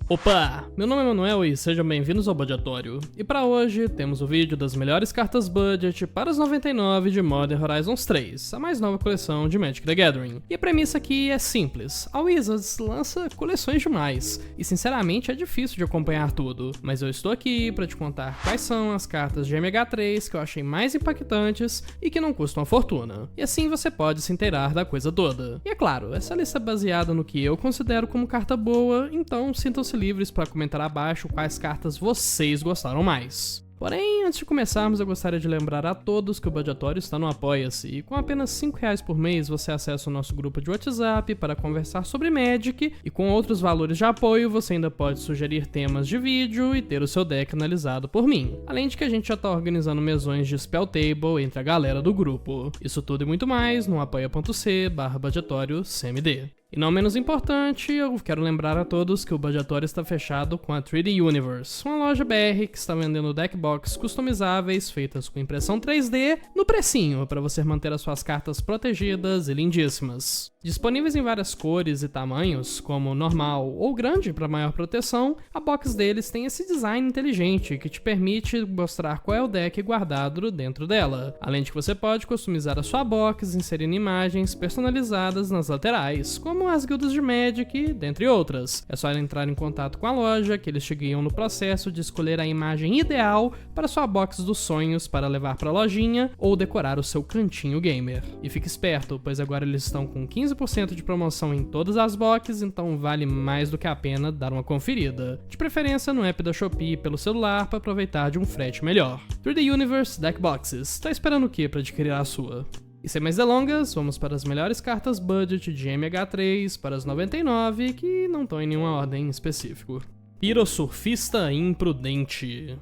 Opa! Meu nome é Manuel e sejam bem-vindos ao Budgetório. E para hoje temos o vídeo das melhores cartas budget para os 99 de Modern Horizons 3, a mais nova coleção de Magic: The Gathering. E a premissa aqui é simples, a Wizards lança coleções demais, e sinceramente é difícil de acompanhar tudo, mas eu estou aqui para te contar quais são as cartas de MH3 que eu achei mais impactantes e que não custam a fortuna. E assim você pode se inteirar da coisa toda. E é claro, essa lista é baseada no que eu considero como carta boa, então sintam-se livres para comentar abaixo quais cartas vocês gostaram mais. Porém, antes de começarmos, eu gostaria de lembrar a todos que o Budgetório está no Apoia-se, e com apenas R$5 por mês você acessa o nosso grupo de WhatsApp para conversar sobre Magic, e com outros valores de apoio você ainda pode sugerir temas de vídeo e ter o seu deck analisado por mim. Além de que a gente já está organizando mesões de Spell Table entre a galera do grupo. Isso tudo e muito mais no apoia.c/budgetório-cmd. E não menos importante, eu quero lembrar a todos que o Budgetório está fechado com a 3D Universe, uma loja BR que está vendendo deckbox customizáveis feitas com impressão 3D no precinho para você manter as suas cartas protegidas e lindíssimas. Disponíveis em várias cores e tamanhos, como normal ou grande para maior proteção, a box deles tem esse design inteligente que te permite mostrar qual é o deck guardado dentro dela. Além de que você pode customizar a sua box inserindo imagens personalizadas nas laterais, como as guildas de Magic, dentre outras. É só entrar em contato com a loja que eles te guiam no processo de escolher a imagem ideal para sua box dos sonhos para levar para a lojinha ou decorar o seu cantinho gamer. E fique esperto, pois agora eles estão com 15% de promoção em todas as boxes, então vale mais do que a pena dar uma conferida. De preferência no app da Shopee pelo celular para aproveitar de um frete melhor. 3D Universe Deck Boxes, tá esperando o que para adquirir a sua? E sem mais delongas, vamos para as melhores cartas budget de MH3 para as 99 que não estão em nenhuma ordem específica. Pirosurfista Imprudente.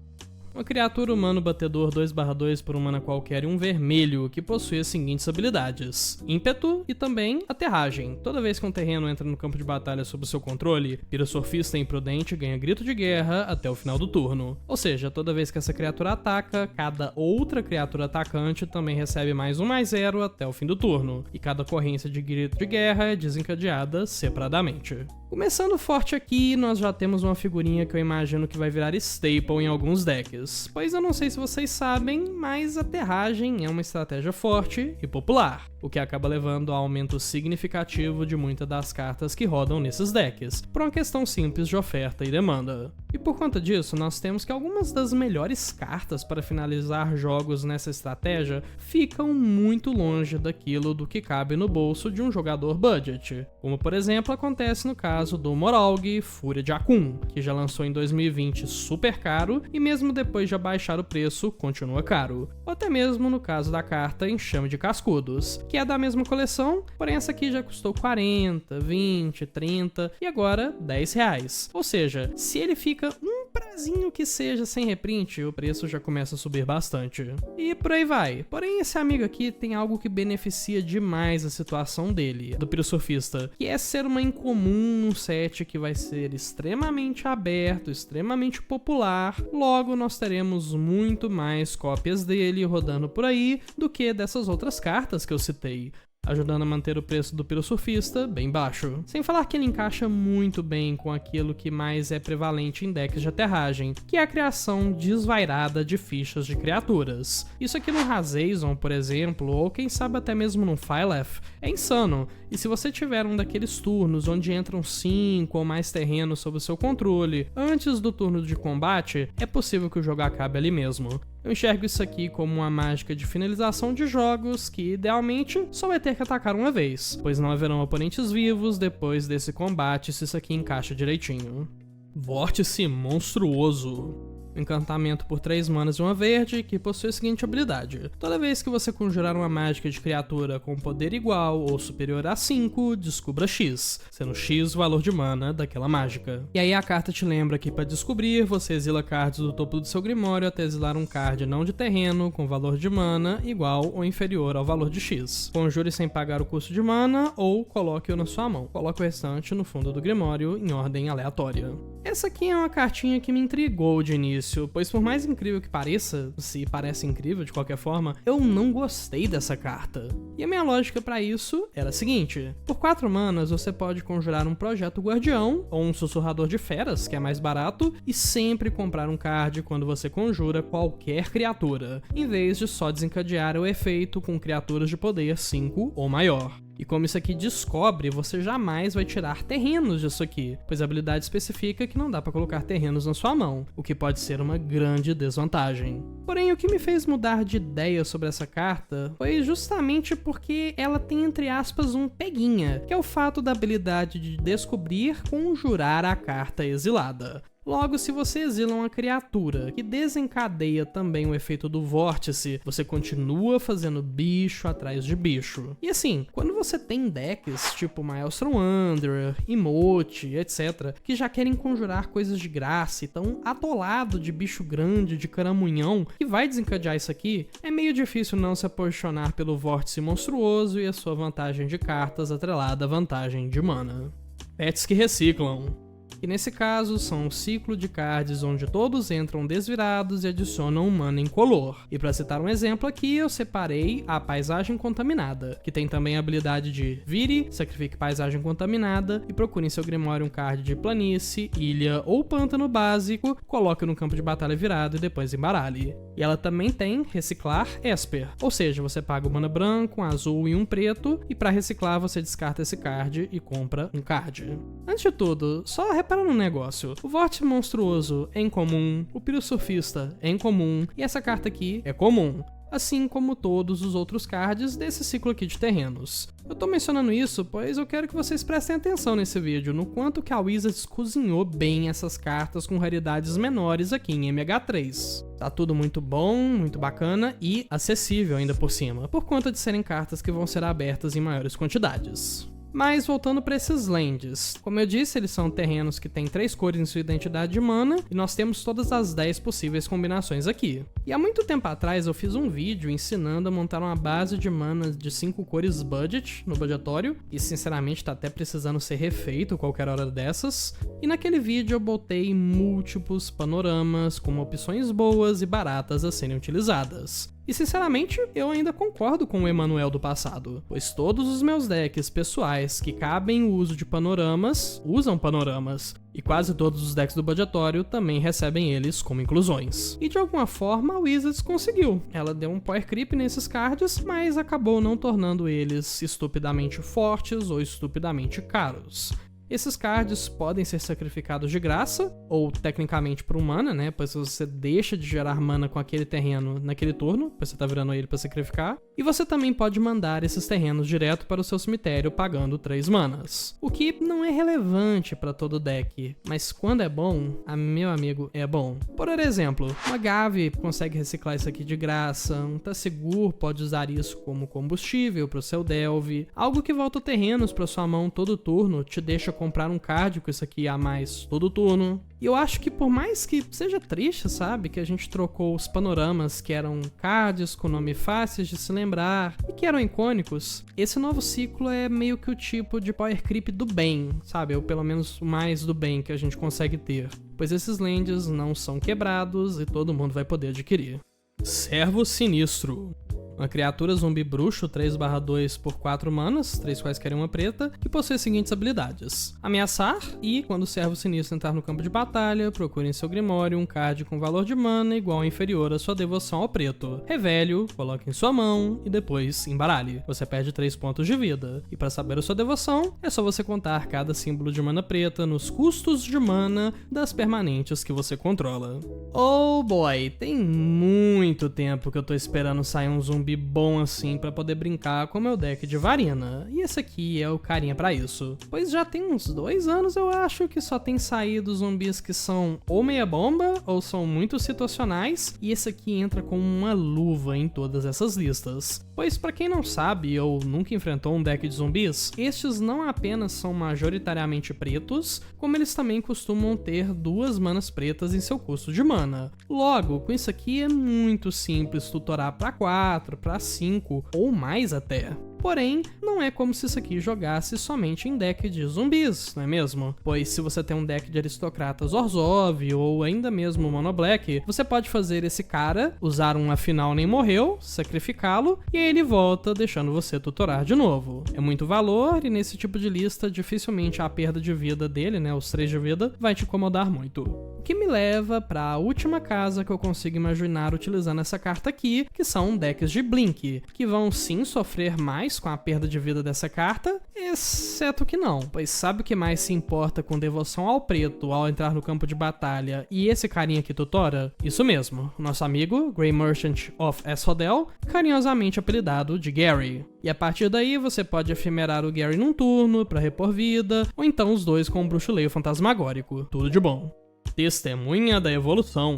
Uma criatura humano batedor 2/2 por um mana qualquer e um vermelho, que possui as seguintes habilidades: ímpeto e também aterragem. Toda vez que um terreno entra no campo de batalha sob seu controle, Pirosurfista Imprudente ganha grito de guerra até o final do turno. Ou seja, toda vez que essa criatura ataca, cada outra criatura atacante também recebe +1/+0 até o fim do turno, e cada ocorrência de grito de guerra é desencadeada separadamente. Começando forte aqui, nós já temos uma figurinha que eu imagino que vai virar staple em alguns decks, pois eu não sei se vocês sabem, mas aterragem é uma estratégia forte e popular, o que acaba levando a aumento significativo de muitas das cartas que rodam nesses decks, por uma questão simples de oferta e demanda. E por conta disso, nós temos que algumas das melhores cartas para finalizar jogos nessa estratégia ficam muito longe daquilo do que cabe no bolso de um jogador budget, como por exemplo acontece no caso do Moralg Fúria de Akun, que já lançou em 2020 super caro e mesmo depois de abaixar o preço continua caro, ou até mesmo no caso da carta Enxame de Cascudos, que é da mesma coleção, porém essa aqui já custou 40, 20, 30 e agora R$10. Ou seja, se ele fica um prazinho que seja sem reprint, o preço já começa a subir bastante. E por aí vai. Porém, esse amigo aqui tem algo que beneficia demais a situação dele, do Pirosurfista, que é ser uma incomum num set que vai ser extremamente aberto, extremamente popular, logo nós teremos muito mais cópias dele rodando por aí do que dessas outras cartas que eu citei, ajudando a manter o preço do Pirosurfista bem baixo. Sem falar que ele encaixa muito bem com aquilo que mais é prevalente em decks de aterragem, que é a criação desvairada de fichas de criaturas. Isso aqui no Razazon, por exemplo, ou quem sabe até mesmo no Phylath, é insano, e se você tiver um daqueles turnos onde entram 5 ou mais terrenos sob o seu controle antes do turno de combate, é possível que o jogo acabe ali mesmo. Eu enxergo isso aqui como uma mágica de finalização de jogos que, idealmente, só vai ter que atacar uma vez, pois não haverão oponentes vivos depois desse combate se isso aqui encaixa direitinho. Vórtice Monstruoso. Encantamento por 3 manas e uma verde, que possui a seguinte habilidade: toda vez que você conjurar uma mágica de criatura com poder igual ou superior a 5, descubra X, sendo X o valor de mana daquela mágica. E aí a carta te lembra que para descobrir, você exila cards do topo do seu grimório até exilar um card não de terreno com valor de mana igual ou inferior ao valor de X. Conjure sem pagar o custo de mana ou coloque-o na sua mão. Coloque o restante no fundo do grimório em ordem aleatória. Essa aqui é uma cartinha que me intrigou de início, pois por mais incrível que pareça, se parece incrível de qualquer forma, eu não gostei dessa carta. E a minha lógica pra isso era a seguinte: por 4 manas você pode conjurar um Projeto Guardião, ou um Sussurrador de Feras, que é mais barato, e sempre comprar um card quando você conjura qualquer criatura, em vez de só desencadear o efeito com criaturas de poder 5 ou maior. E como isso aqui descobre, você jamais vai tirar terrenos disso aqui, pois a habilidade especifica que não dá pra colocar terrenos na sua mão, o que pode ser uma grande desvantagem. Porém, o que me fez mudar de ideia sobre essa carta foi justamente porque ela tem, entre aspas, um peguinha, que é o fato da habilidade de descobrir conjurar a carta exilada. Logo, se você exila uma criatura que desencadeia também o efeito do vórtice, você continua fazendo bicho atrás de bicho. E assim, quando você tem decks tipo Maelstrom Wanderer, Emote, etc., que já querem conjurar coisas de graça e tão atolado de bicho grande, de caramunhão, que vai desencadear isso aqui, é meio difícil não se apaixonar pelo vórtice monstruoso e a sua vantagem de cartas atrelada à vantagem de mana. Pets que reciclam. E nesse caso, são um ciclo de cards onde todos entram desvirados e adicionam mana incolor. E para citar um exemplo aqui, eu separei a Paisagem Contaminada, que tem também a habilidade de vire, sacrifique Paisagem Contaminada e procure em seu Grimório um card de planície, ilha ou pântano básico, coloque no campo de batalha virado e depois embaralhe. E ela também tem reciclar Esper, ou seja, você paga um mana branco, um azul e um preto, e para reciclar você descarta esse card e compra um card. Antes de tudo, só repara no negócio: o Vórtice Monstruoso é incomum, o Piro Surfista é incomum, e essa carta aqui é comum, assim como todos os outros cards desse ciclo aqui de terrenos. Eu tô mencionando isso pois eu quero que vocês prestem atenção nesse vídeo no quanto que a Wizards cozinhou bem essas cartas com raridades menores aqui em MH3. Tá tudo muito bom, muito bacana e acessível ainda por cima, por conta de serem cartas que vão ser abertas em maiores quantidades. Mas voltando para esses lands, como eu disse, eles são terrenos que têm 3 cores em sua identidade de mana, e nós temos todas as 10 possíveis combinações aqui. E há muito tempo atrás eu fiz um vídeo ensinando a montar uma base de mana de 5 cores budget no budgetório, e sinceramente tá até precisando ser refeito qualquer hora dessas, e naquele vídeo eu botei múltiplos panoramas como opções boas e baratas a serem utilizadas. E sinceramente, eu ainda concordo com o Emanuel do passado, pois todos os meus decks pessoais que cabem o uso de panoramas, usam panoramas, e quase todos os decks do budgetório também recebem eles como inclusões. E de alguma forma a Wizards conseguiu. Ela deu um power creep nesses cards, mas acabou não tornando eles estupidamente fortes ou estupidamente caros. Esses cards podem ser sacrificados de graça, ou tecnicamente por um mana, né? Pois você deixa de gerar mana com aquele terreno naquele turno, pois você tá virando ele pra sacrificar. E você também pode mandar esses terrenos direto para o seu cemitério pagando 3 manas. O que não é relevante para todo deck, mas quando é bom, meu amigo, é bom. Por exemplo, uma Gavi consegue reciclar isso aqui de graça, um Tassigur pode usar isso como combustível pro seu Delve, algo que volta terrenos pra sua mão todo turno te deixa comprar um card com isso aqui a mais todo turno. E eu acho que por mais que seja triste, sabe, que a gente trocou os panoramas que eram cards com nome fáceis de se lembrar e que eram icônicos, esse novo ciclo é meio que o tipo de power creep do bem, sabe, ou pelo menos o mais do bem que a gente consegue ter, pois esses lands não são quebrados e todo mundo vai poder adquirir. Servo Sinistro. Uma criatura zumbi bruxo 3/2 por 4 manas, 3 quaisquer uma preta, que possui as seguintes habilidades: ameaçar e, quando o servo sinistro entrar no campo de batalha, procure em seu grimório um card com valor de mana igual ou inferior à sua devoção ao preto. Revele-o, coloque em sua mão e depois embaralhe. Você perde 3 pontos de vida. E para saber a sua devoção, é só você contar cada símbolo de mana preta nos custos de mana das permanentes que você controla. Oh boy, tem muito tempo que eu tô esperando sair um zumbi bom assim pra poder brincar com o meu deck de Varina, e esse aqui é o carinha pra isso, pois já tem uns 2 anos eu acho que só tem saído zumbis que são ou meia bomba ou são muito situacionais, e esse aqui entra com uma luva em todas essas listas, pois pra quem não sabe ou nunca enfrentou um deck de zumbis, estes não apenas são majoritariamente pretos, como eles também costumam ter 2 manas pretas em seu custo de mana. Logo, com isso aqui é muito simples tutorar pra 4 4 para 5 ou mais até. Porém, não é como se isso aqui jogasse somente em deck de zumbis, não é mesmo? Pois se você tem um deck de aristocratas Orzhov ou ainda mesmo Mono Black, você pode fazer esse cara usar um afinal nem morreu, sacrificá-lo e aí ele volta deixando você tutorar de novo. É muito valor e nesse tipo de lista dificilmente a perda de vida dele, né, os 3 de vida, vai te incomodar muito. O que me leva para a última casa que eu consigo imaginar utilizando essa carta aqui, que são decks de Blink, que vão sim sofrer mais com a perda de vida dessa carta, exceto que não, pois sabe o que mais se importa com devoção ao preto ao entrar no campo de batalha e esse carinha que tutora? Isso mesmo, nosso amigo Grey Merchant of Asphodel, carinhosamente apelidado de Gary. E a partir daí você pode efemerar o Gary num turno para repor vida, ou então os dois com o bruxuleio fantasmagórico. Tudo de bom. Testemunha da evolução.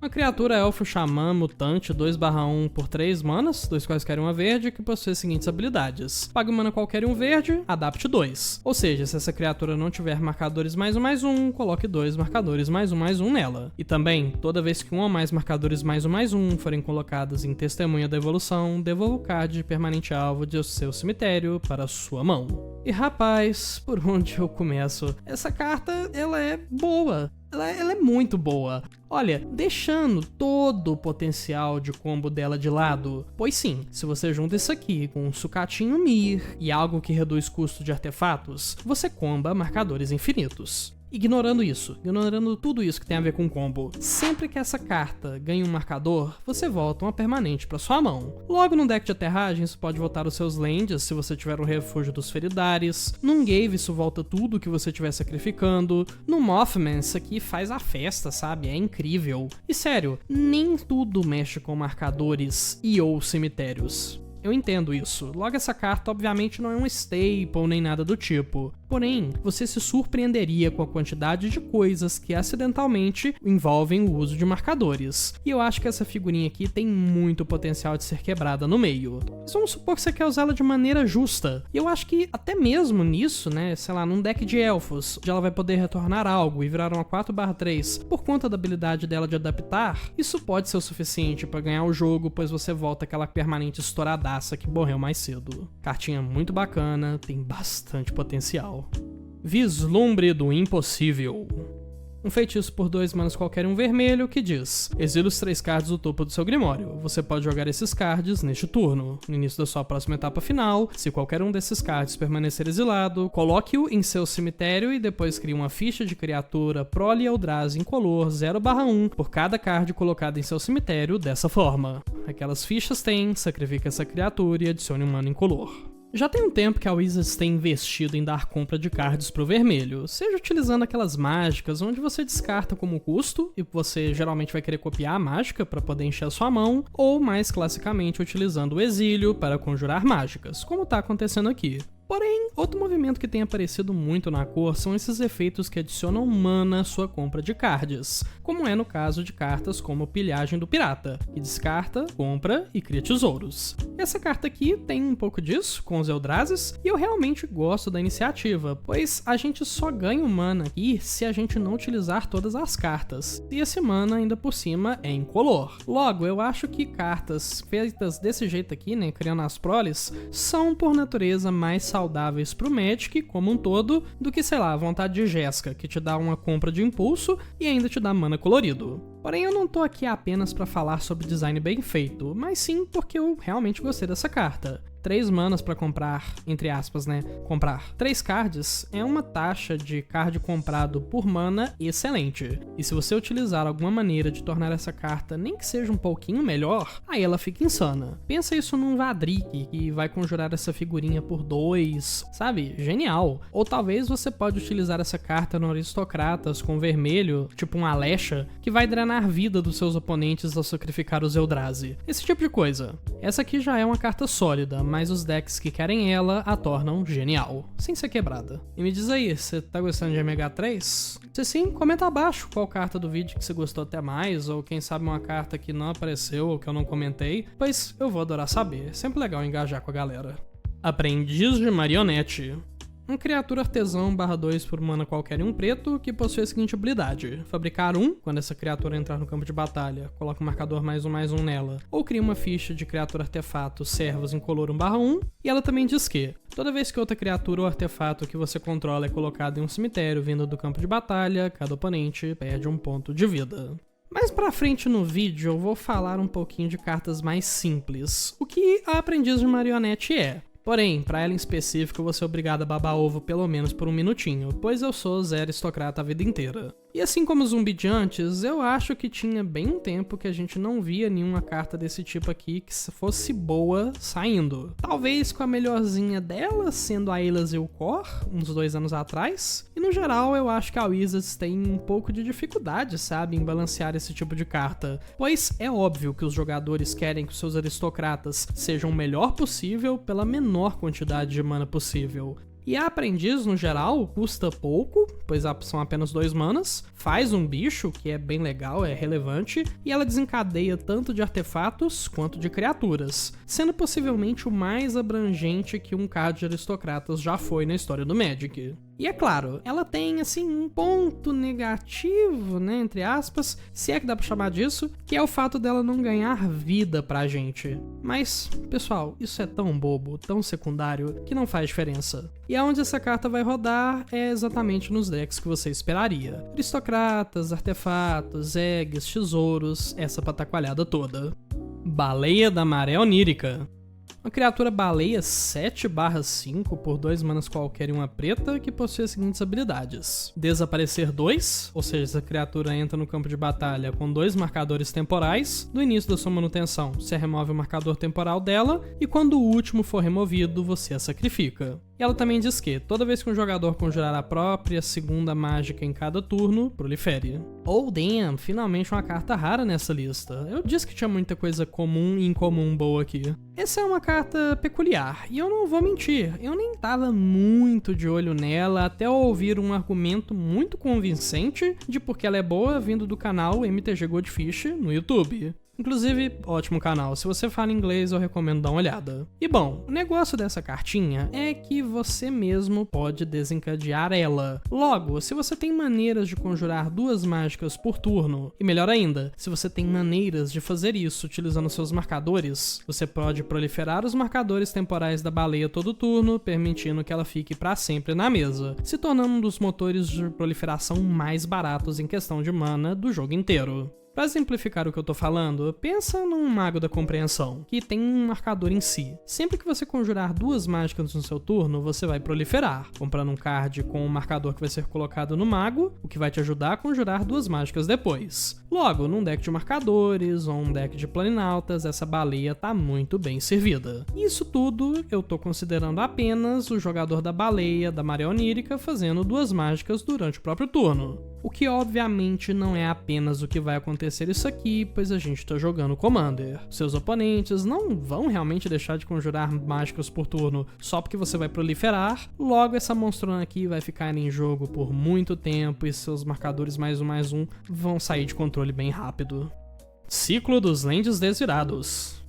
Uma criatura elfo xamã mutante 2/1 por 3 manas, 2 quaisquer uma verde, que possui as seguintes habilidades. Pague mana qualquer um verde, adapte 2. Ou seja, se essa criatura não tiver marcadores +1/+1, coloque 2 marcadores +1/+1 nela. E também, toda vez que um ou mais marcadores +1/+1 forem colocados em Testemunha da Evolução, devolva o card permanente alvo de seu cemitério para sua mão. E rapaz, por onde eu começo? Essa carta, ela é boa. Ela é muito boa. Olha, deixando todo o potencial de combo dela de lado, pois sim, se você junta isso aqui com um sucatinho Mir e algo que reduz custo de artefatos, você comba marcadores infinitos. Ignorando isso, ignorando tudo isso que tem a ver com combo, sempre que essa carta ganha um marcador, você volta uma permanente para sua mão. Logo no deck de aterragem, isso pode voltar os seus lands se você tiver o refúgio dos Feridares. Num Gave, isso volta tudo que você estiver sacrificando. No Mothman, isso aqui faz a festa, sabe? É incrível. E sério, nem tudo mexe com marcadores e ou cemitérios. Eu entendo isso. Logo, essa carta obviamente não é um staple nem nada do tipo. Porém, você se surpreenderia com a quantidade de coisas que acidentalmente envolvem o uso de marcadores. E eu acho que essa figurinha aqui tem muito potencial de ser quebrada no meio. Mas vamos supor que você quer usá-la de maneira justa. E eu acho que até mesmo nisso, né, sei lá, num deck de elfos, onde ela vai poder retornar algo e virar uma 4/3 por conta da habilidade dela de adaptar, isso pode ser o suficiente para ganhar o jogo, pois você volta aquela permanente estouradaça que morreu mais cedo. Cartinha muito bacana, tem bastante potencial. Vislumbre do Impossível. Um feitiço por 2 manas qualquer um vermelho que diz: exila os 3 cards do topo do seu grimório. Você pode jogar esses cards neste turno. No início da sua próxima etapa final, se qualquer um desses cards permanecer exilado, coloque-o em seu cemitério e depois crie uma ficha de criatura Prole Eldrazi incolor 0/1 por cada card colocado em seu cemitério dessa forma. Aquelas fichas têm, sacrifica essa criatura e adicione um mana incolor. Já tem um tempo que a Wizards tem investido em dar compra de cards pro vermelho, seja utilizando aquelas mágicas onde você descarta como custo e você geralmente vai querer copiar a mágica para poder encher a sua mão, ou mais classicamente utilizando o exílio para conjurar mágicas, como tá acontecendo aqui. Porém, outro movimento que tem aparecido muito na cor são esses efeitos que adicionam mana à sua compra de cards, como é no caso de cartas como Pilhagem do Pirata, que descarta, compra e cria tesouros. Essa carta aqui tem um pouco disso, com os Eldrazi, e eu realmente gosto da iniciativa, pois a gente só ganha o mana aqui se a gente não utilizar todas as cartas, e esse mana ainda por cima é incolor. Logo, eu acho que cartas feitas desse jeito aqui, né, criando as proles, são por natureza mais saudáveis pro Magic como um todo do que, sei lá, a vontade de Jeska, que te dá uma compra de impulso e ainda te dá mana colorido. Porém, eu não tô aqui apenas para falar sobre design bem feito, mas sim porque eu realmente gostei dessa carta. 3 manas para comprar, entre aspas, né? Comprar 3 cards é uma taxa de card comprado por mana excelente. E se você utilizar alguma maneira de tornar essa carta nem que seja um pouquinho melhor, aí ela fica insana. Pensa isso num Vadrik, que vai conjurar essa figurinha por 2, sabe? Genial. Ou talvez você pode utilizar essa carta no Aristocratas com vermelho, tipo um Alexa, que vai drenar vida dos seus oponentes ao sacrificar os Eldrazi. Esse tipo de coisa. Essa aqui já é uma carta sólida, mas os decks que querem ela a tornam genial, sem ser quebrada. E me diz aí, você tá gostando de MH3? Se sim, comenta abaixo qual carta do vídeo que você gostou até mais, ou quem sabe uma carta que não apareceu ou que eu não comentei, pois eu vou adorar saber, é sempre legal engajar com a galera. Aprendiz de Marionete. Uma criatura artesão /2 por mana qualquer e um preto, que possui a seguinte habilidade: fabricar 1, quando essa criatura entrar no campo de batalha, coloca um marcador +1/+1 nela, ou cria uma ficha de criatura artefato servos incolor 1/1, e ela também diz que toda vez que outra criatura ou artefato que você controla é colocado em um cemitério vindo do campo de batalha, cada oponente perde um ponto de vida. Mais pra frente no vídeo eu vou falar um pouquinho de cartas mais simples, o que a Aprendiz de Marionete é. Porém, pra ela em específico eu vou ser obrigado a babar ovo pelo menos por um minutinho, pois eu sou Zé Aristocrata a vida inteira. E assim como o Zumbi de antes, eu acho que tinha bem um tempo que a gente não via nenhuma carta desse tipo aqui que fosse boa saindo. Talvez com a melhorzinha dela sendo a Eylas Ylcor, uns 2 anos atrás. E no geral eu acho que a Wizards tem um pouco de dificuldade, sabe, em balancear esse tipo de carta. Pois é óbvio que os jogadores querem que os seus aristocratas sejam o melhor possível pela menor quantidade de mana possível. E a Aprendiz, no geral, custa pouco, pois são apenas 2 manas, faz um bicho, que é bem legal, é relevante, e ela desencadeia tanto de artefatos quanto de criaturas, sendo possivelmente o mais abrangente que um card de aristocratas já foi na história do Magic. E é claro, ela tem, assim, um ponto negativo, né, entre aspas, se é que dá pra chamar disso, que é o fato dela não ganhar vida pra gente. Mas, pessoal, isso é tão bobo, tão secundário, que não faz diferença. E aonde essa carta vai rodar é exatamente nos decks que você esperaria. Aristocratas, artefatos, eggs, tesouros, essa pataqualhada toda. Baleia da Maré Onírica. Uma criatura baleia 7/5 por 2 manas qualquer e uma preta, que possui as seguintes habilidades: desaparecer 2, ou seja, essa criatura entra no campo de batalha com 2 marcadores temporais. No início da sua manutenção, você remove o marcador temporal dela, e quando o último for removido, você a sacrifica. E ela também diz que toda vez que um jogador conjurar a própria segunda mágica em cada turno, prolifere. Oh damn, finalmente uma carta rara nessa lista. Eu disse que tinha muita coisa comum e incomum boa aqui. Essa é uma carta peculiar, e eu não vou mentir, eu nem tava muito de olho nela até eu ouvir um argumento muito convincente de porque ela é boa vindo do canal MTG Goldfish no YouTube. Inclusive, ótimo canal, se você fala inglês eu recomendo dar uma olhada. E bom, o negócio dessa cartinha é que você mesmo pode desencadear ela. Logo, se você tem maneiras de conjurar 2 mágicas por turno, e melhor ainda, se você tem maneiras de fazer isso utilizando seus marcadores, você pode proliferar os marcadores temporais da baleia todo turno, permitindo que ela fique pra sempre na mesa, se tornando um dos motores de proliferação mais baratos em questão de mana do jogo inteiro. Pra exemplificar o que eu tô falando, pensa num Mago da Compreensão, que tem um marcador em si. Sempre que você conjurar 2 mágicas no seu turno, você vai proliferar, comprando um card com um marcador que vai ser colocado no Mago, o que vai te ajudar a conjurar 2 mágicas depois. Logo, num deck de marcadores ou um deck de planinautas, essa baleia tá muito bem servida. Isso tudo eu tô considerando apenas o jogador da baleia, da Maré Onírica, fazendo 2 mágicas durante o próprio turno. O que obviamente não é apenas o que vai acontecer isso aqui, pois a gente tá jogando Commander. Seus oponentes não vão realmente deixar de conjurar mágicas por turno só porque você vai proliferar, logo essa monstrona aqui vai ficar em jogo por muito tempo e seus marcadores +1/+1 vão sair de controle bem rápido. Ciclo dos Lands Desvirados.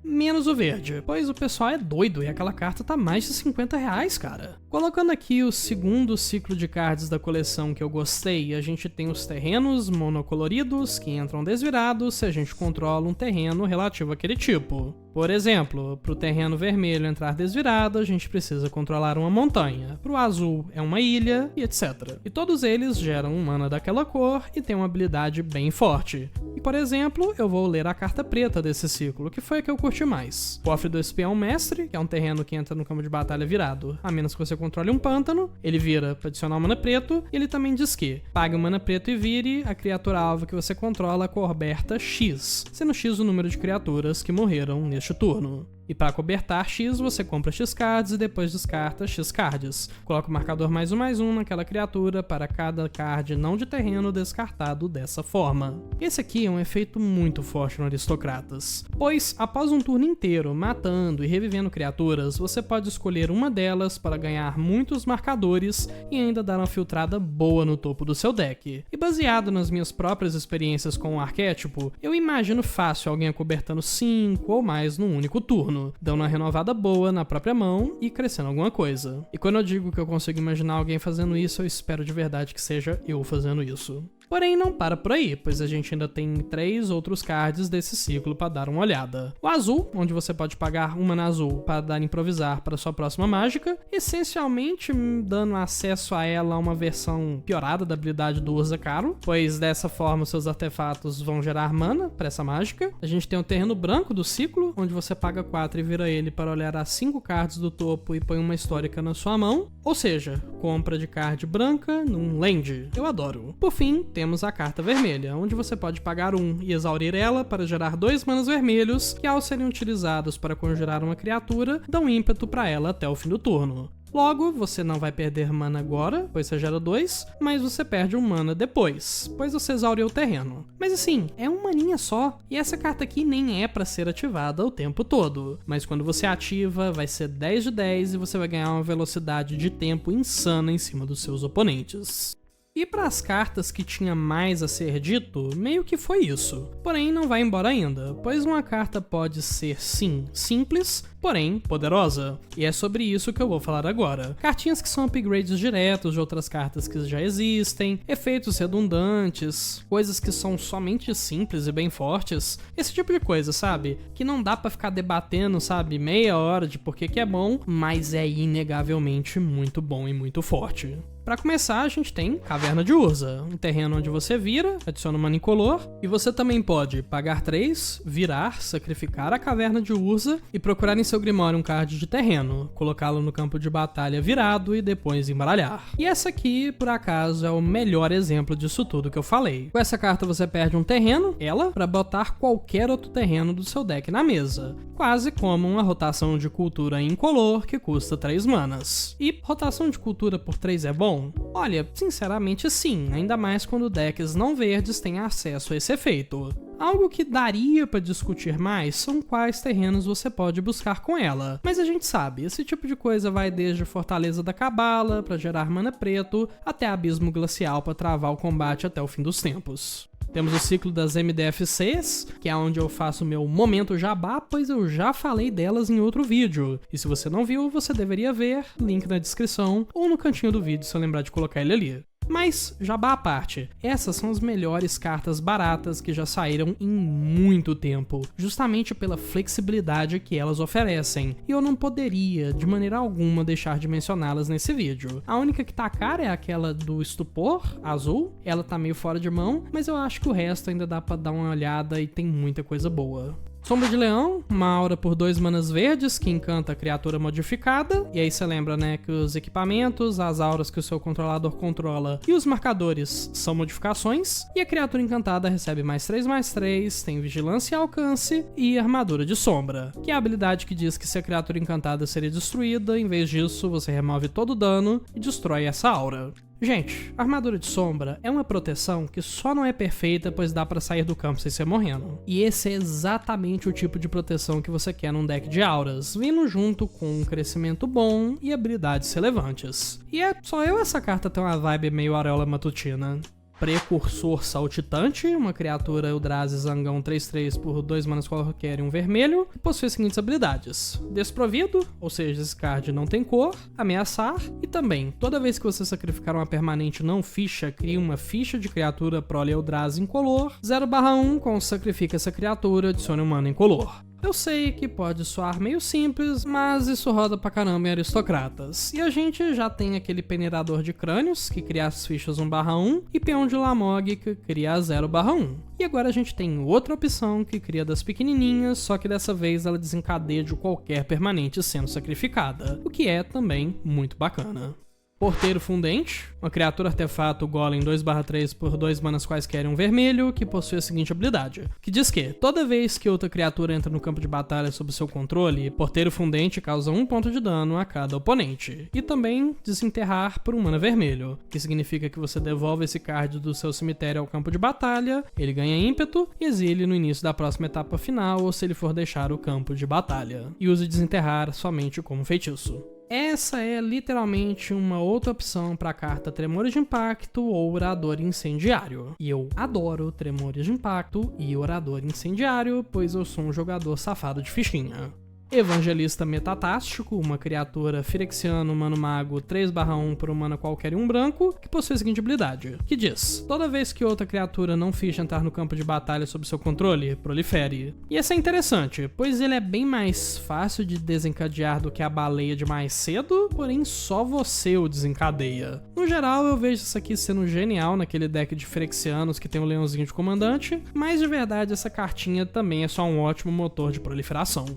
Menos o verde, pois o pessoal é doido e aquela carta tá mais de R$50, cara. Colocando aqui o segundo ciclo de cards da coleção que eu gostei, a gente tem os terrenos monocoloridos que entram desvirados se a gente controla um terreno relativo àquele tipo. Por exemplo, para o terreno vermelho entrar desvirado, a gente precisa controlar uma montanha. Para o azul é uma ilha e etc. E todos eles geram um mana daquela cor e tem uma habilidade bem forte. E por exemplo, eu vou ler a carta preta desse ciclo, que foi a que eu curti mais. Cofre do Espião Mestre, que é um terreno que entra no campo de batalha virado, a menos que você controle um pântano, ele vira para adicionar um mana preto, e ele também diz que pague um mana preto e vire a criatura alvo que você controla coberta X, sendo X o número de criaturas que morreram neste turno. E para cobertar X, você compra X cards e depois descarta X cards. Coloca o marcador +1/+1 naquela criatura para cada card não de terreno descartado dessa forma. Esse aqui é um efeito muito forte no Aristocratas, pois após um turno inteiro matando e revivendo criaturas, você pode escolher uma delas para ganhar muitos marcadores e ainda dar uma filtrada boa no topo do seu deck. E baseado nas minhas próprias experiências com o arquétipo, eu imagino fácil alguém acobertando 5 ou mais num único turno. turno, dando uma renovada boa na própria mão e crescendo alguma coisa. E quando eu digo que eu consigo imaginar alguém fazendo isso, eu espero de verdade que seja eu fazendo isso. Porém, não para por aí, pois a gente ainda tem 3 outros cards desse ciclo para dar uma olhada. O azul, onde você pode pagar uma na azul para dar improvisar para sua próxima mágica, essencialmente dando acesso a ela a uma versão piorada da habilidade do Urza Caro, pois dessa forma seus artefatos vão gerar mana para essa mágica. A gente tem o terreno branco do ciclo, onde você paga 4 e vira ele para olhar as 5 cards do topo e põe uma histórica na sua mão, ou seja, compra de card branca num land. Eu adoro. Por fim, temos a carta vermelha, onde você pode pagar 1 e exaurir ela para gerar 2 manas vermelhos, que ao serem utilizados para conjurar uma criatura, dão ímpeto para ela até o fim do turno. Logo, você não vai perder mana agora, pois você gera 2, mas você perde 1 mana depois, pois você exauriu o terreno. Mas assim, é uma maninha só, e essa carta aqui nem é para ser ativada o tempo todo. Mas quando você ativa, vai ser 10 de 10 e você vai ganhar uma velocidade de tempo insana em cima dos seus oponentes. E para as cartas que tinha mais a ser dito, meio que foi isso. Porém, não vai embora ainda, pois uma carta pode ser, sim, simples, porém poderosa. E é sobre isso que eu vou falar agora. Cartinhas que são upgrades diretos de outras cartas que já existem, efeitos redundantes, coisas que são somente simples e bem fortes. Esse tipo de coisa, sabe? Que não dá pra ficar debatendo, sabe, meia hora de por que é bom, mas é inegavelmente muito bom e muito forte. Para começar, a gente tem Caverna de Urza, um terreno onde você vira, adiciona uma mana incolor, e você também pode pagar 3, virar, sacrificar a Caverna de Urza e procurar em seu Grimório um card de terreno, colocá-lo no campo de batalha virado e depois embaralhar. E essa aqui, por acaso, é o melhor exemplo disso tudo que eu falei. Com essa carta você perde um terreno, ela, para botar qualquer outro terreno do seu deck na mesa, quase como uma rotação de cultura incolor que custa 3 manas. E rotação de cultura por 3 é bom? Olha, sinceramente sim, ainda mais quando decks não verdes têm acesso a esse efeito. Algo que daria pra discutir mais são quais terrenos você pode buscar com ela, mas a gente sabe, esse tipo de coisa vai desde Fortaleza da Cabala pra gerar mana preto, até Abismo Glacial pra travar o combate até o fim dos tempos. Temos o ciclo das MDFCs, que é onde eu faço meu momento jabá, pois eu já falei delas em outro vídeo. E se você não viu, você deveria ver, link na descrição ou no cantinho do vídeo se eu lembrar de colocar ele ali. Mas, jabá à parte, essas são as melhores cartas baratas que já saíram em muito tempo, justamente pela flexibilidade que elas oferecem, e eu não poderia, de maneira alguma, deixar de mencioná-las nesse vídeo. A única que tá cara é aquela do Estupor, azul, ela tá meio fora de mão, mas eu acho que o resto ainda dá pra dar uma olhada e tem muita coisa boa. Sombra de Leão, uma aura por 2 manas verdes que encanta a criatura modificada, e aí você lembra, né, que os equipamentos, as auras que o seu controlador controla e os marcadores são modificações, e a criatura encantada recebe +3/+3, tem vigilância e alcance e armadura de sombra, que é a habilidade que diz que se a criatura encantada seria destruída, em vez disso você remove todo o dano e destrói essa aura. Gente, a armadura de sombra é uma proteção que só não é perfeita pois dá pra sair do campo sem ser morrendo. E esse é exatamente o tipo de proteção que você quer num deck de auras, vindo junto com um crescimento bom e habilidades relevantes. E é só eu essa carta tem uma vibe meio Auréola Matutina. Precursor Saltitante, uma criatura Eldrazi Zangão 3/3 por 2 manas qualquer e um vermelho, que possui as seguintes habilidades: Desprovido, ou seja, esse card não tem cor, Ameaçar, e também, toda vez que você sacrificar uma permanente não ficha, cria uma ficha de criatura prole Eldrazi incolor, 0/1, com sacrifica essa criatura, adicione um mana incolor. Eu sei que pode soar meio simples, mas isso roda pra caramba em aristocratas. E a gente já tem aquele peneirador de crânios, que cria as fichas 1/1, e peão de Lamog, que cria a 0/1. E agora a gente tem outra opção que cria das pequenininhas, só que dessa vez ela desencadeia de qualquer permanente sendo sacrificada, o que é também muito bacana. Porteiro Fundente, uma criatura artefato golem 2/3 por 2 manas quaisquer e um vermelho, que possui a seguinte habilidade, que diz que, toda vez que outra criatura entra no campo de batalha sob seu controle, Porteiro Fundente causa 1 ponto de dano a cada oponente. E também desenterrar por 1 mana vermelho, que significa que você devolve esse card do seu cemitério ao campo de batalha, ele ganha ímpeto e exile no início da próxima etapa final ou se ele for deixar o campo de batalha. E use desenterrar somente como feitiço. Essa é literalmente uma outra opção para a carta Tremores de Impacto ou Orador Incendiário. E eu adoro Tremores de Impacto e Orador Incendiário, pois eu sou um jogador safado de fichinha. Evangelista Metatástico, uma criatura Phyrexiano humano mago 3/1 por humana qualquer e um branco, que possui a seguinte habilidade, que diz: toda vez que outra criatura não ficha entrar no campo de batalha sob seu controle, prolifere. E esse é interessante, pois ele é bem mais fácil de desencadear do que a baleia de mais cedo, porém só você o desencadeia. No geral, eu vejo isso aqui sendo genial naquele deck de Phyrexianos que tem o leãozinho de comandante, mas de verdade essa cartinha também é só um ótimo motor de proliferação.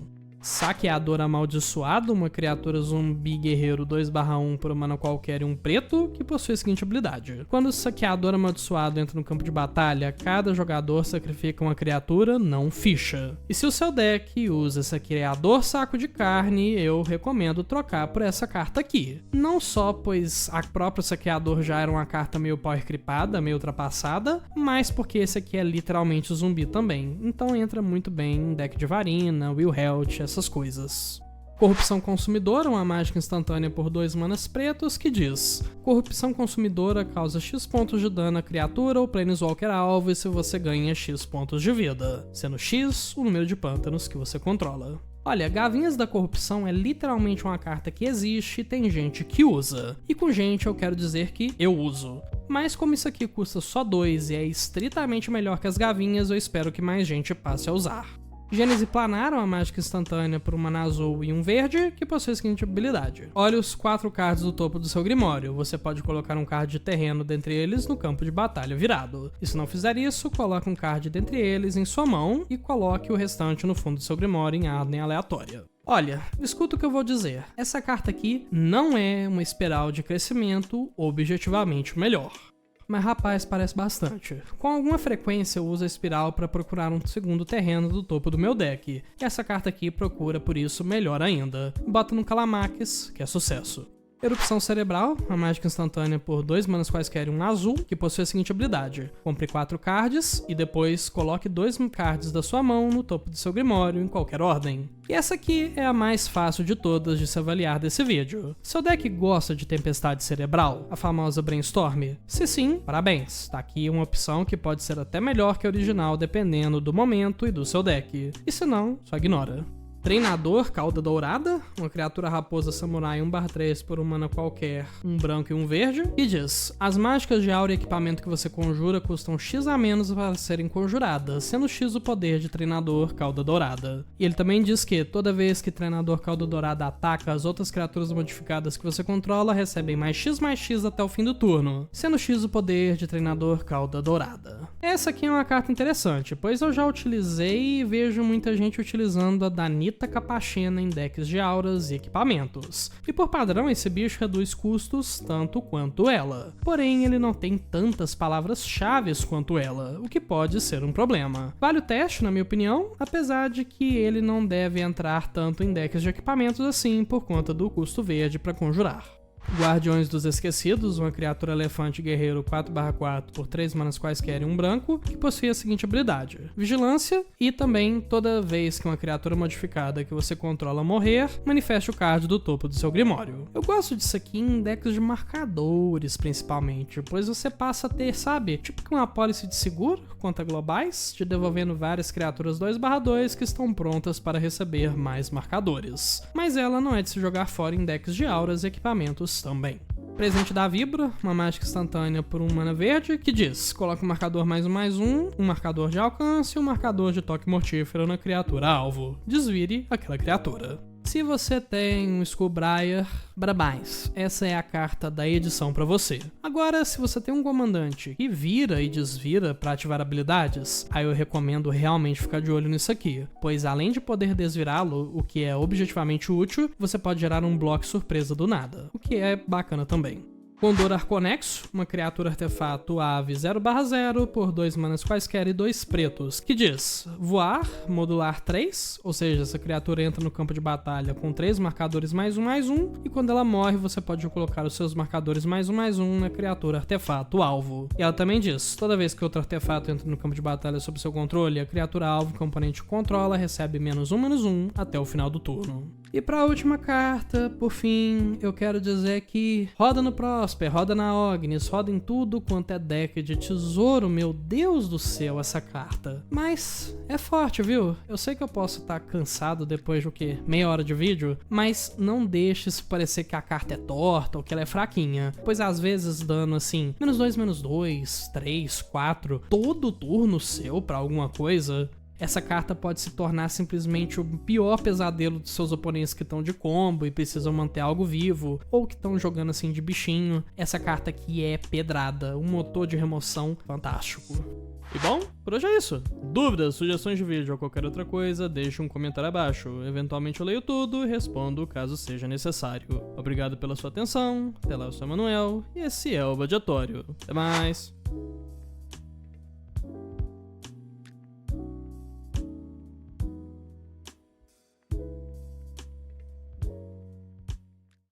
Saqueador Amaldiçoado, uma criatura zumbi guerreiro 2/1 por humano qualquer e um preto, que possui a seguinte habilidade. Quando o Saqueador Amaldiçoado entra no campo de batalha, cada jogador sacrifica uma criatura não ficha. E se o seu deck usa Saqueador Saco de Carne, eu recomendo trocar por essa carta aqui. Não só pois a própria Saqueador já era uma carta meio power creepada, meio ultrapassada, mas porque esse aqui é literalmente zumbi também. Então entra muito bem em deck de Varina, Wilhelt, essas coisas. Corrupção Consumidora, uma mágica instantânea por 2 manas pretos, que diz: corrupção consumidora causa X pontos de dano à criatura ou Planeswalker alvo e se você ganha X pontos de vida, sendo X o número de pântanos que você controla. Olha, Gavinhas da Corrupção é literalmente uma carta que existe e tem gente que usa. E com gente eu quero dizer que eu uso. Mas como isso aqui custa só 2 e é estritamente melhor que as Gavinhas, eu espero que mais gente passe a usar. Gênese Planar, uma mágica instantânea por um mana azul e um verde, que possui a seguinte habilidade. Olhe os 4 cards do topo do seu Grimório. Você pode colocar um card de terreno dentre eles no campo de batalha virado. E se não fizer isso, coloque um card dentre eles em sua mão e coloque o restante no fundo do seu Grimório em ordem aleatória. Olha, escuta o que eu vou dizer. Essa carta aqui não é uma espiral de crescimento objetivamente melhor. Mas rapaz, parece bastante. Com alguma frequência eu uso a espiral para procurar um segundo terreno do topo do meu deck, e essa carta aqui procura por isso melhor ainda. Bota no Calamax, que é sucesso. Erupção Cerebral, uma mágica instantânea por 2 manas quaisquer e um azul, que possui a seguinte habilidade. Compre 4 cards e depois coloque 2 cards da sua mão no topo do seu Grimório em qualquer ordem. E essa aqui é a mais fácil de todas de se avaliar desse vídeo. Seu deck gosta de Tempestade Cerebral, a famosa Brainstorm? Se sim, parabéns, tá aqui uma opção que pode ser até melhor que a original dependendo do momento e do seu deck. E se não, só ignora. Treinador Cauda Dourada, uma criatura raposa samurai 1/3 por um mana qualquer, um branco e um verde, e diz: as mágicas de aura e equipamento que você conjura custam X a menos para serem conjuradas, sendo X o poder de Treinador Cauda Dourada. E ele também diz que toda vez que Treinador Cauda Dourada ataca, as outras criaturas modificadas que você controla recebem mais X até o fim do turno, sendo X o poder de Treinador Cauda Dourada. Essa aqui é uma carta interessante, pois eu já utilizei e vejo muita gente utilizando a Danita Capachena em decks de auras e equipamentos. E por padrão esse bicho reduz custos tanto quanto ela. Porém ele não tem tantas palavras-chave quanto ela, o que pode ser um problema. Vale o teste na minha opinião, apesar de que ele não deve entrar tanto em decks de equipamentos assim por conta do custo verde para conjurar. Guardiões dos Esquecidos, uma criatura elefante guerreiro 4/4 por 3 manas quaisquer e um branco, que possui a seguinte habilidade: Vigilância, e também toda vez que uma criatura modificada que você controla morrer, manifeste o card do topo do seu Grimório. Eu gosto disso aqui em decks de marcadores, principalmente, pois você passa a ter, sabe, tipo que uma apólice de seguro contra globais, te devolvendo várias criaturas 2/2 que estão prontas para receber mais marcadores. Mas ela não é de se jogar fora em decks de auras e equipamentos também. Presente da Vibra, uma mágica instantânea por um mana verde, que diz: coloque um marcador +1/+1, um marcador de alcance e um marcador de toque mortífero na criatura alvo. Desvire aquela criatura. Se você tem um Skullbriar, brabais, essa é a carta da edição pra você. Agora, se você tem um comandante que vira e desvira pra ativar habilidades, aí eu recomendo realmente ficar de olho nisso aqui, pois além de poder desvirá-lo, o que é objetivamente útil, você pode gerar um bloco surpresa do nada, o que é bacana também. Condor Arconexo, uma criatura artefato ave 0/0 por 2 manas quaisquer e 2 pretos, que diz: voar, modular 3, ou seja, essa criatura entra no campo de batalha com 3 marcadores +1/+1, e quando ela morre você pode colocar os seus marcadores +1/+1 na criatura artefato alvo. E ela também diz: toda vez que outro artefato entra no campo de batalha sob seu controle, a criatura alvo que o oponente controla recebe -1/-1 até o final do turno. E pra última carta, por fim, eu quero dizer que roda no Prosper, roda na Ognis, roda em tudo quanto é deck de tesouro, meu Deus do céu, essa carta. Mas é forte, viu? Eu sei que eu posso estar cansado depois de o quê? Meia hora de vídeo, mas não deixe se parecer que a carta é torta ou que ela é fraquinha, pois às vezes dando assim, -2, -2, 3, 4, todo turno seu pra alguma coisa, essa carta pode se tornar simplesmente o pior pesadelo dos seus oponentes que estão de combo e precisam manter algo vivo, ou que estão jogando assim de bichinho. Essa carta aqui é pedrada, um motor de remoção fantástico. E bom, por hoje é isso. Dúvidas, sugestões de vídeo ou qualquer outra coisa, deixe um comentário abaixo. Eventualmente eu leio tudo e respondo caso seja necessário. Obrigado pela sua atenção, até lá eu sou o Emanuel, e esse é o Badiatório. Até mais!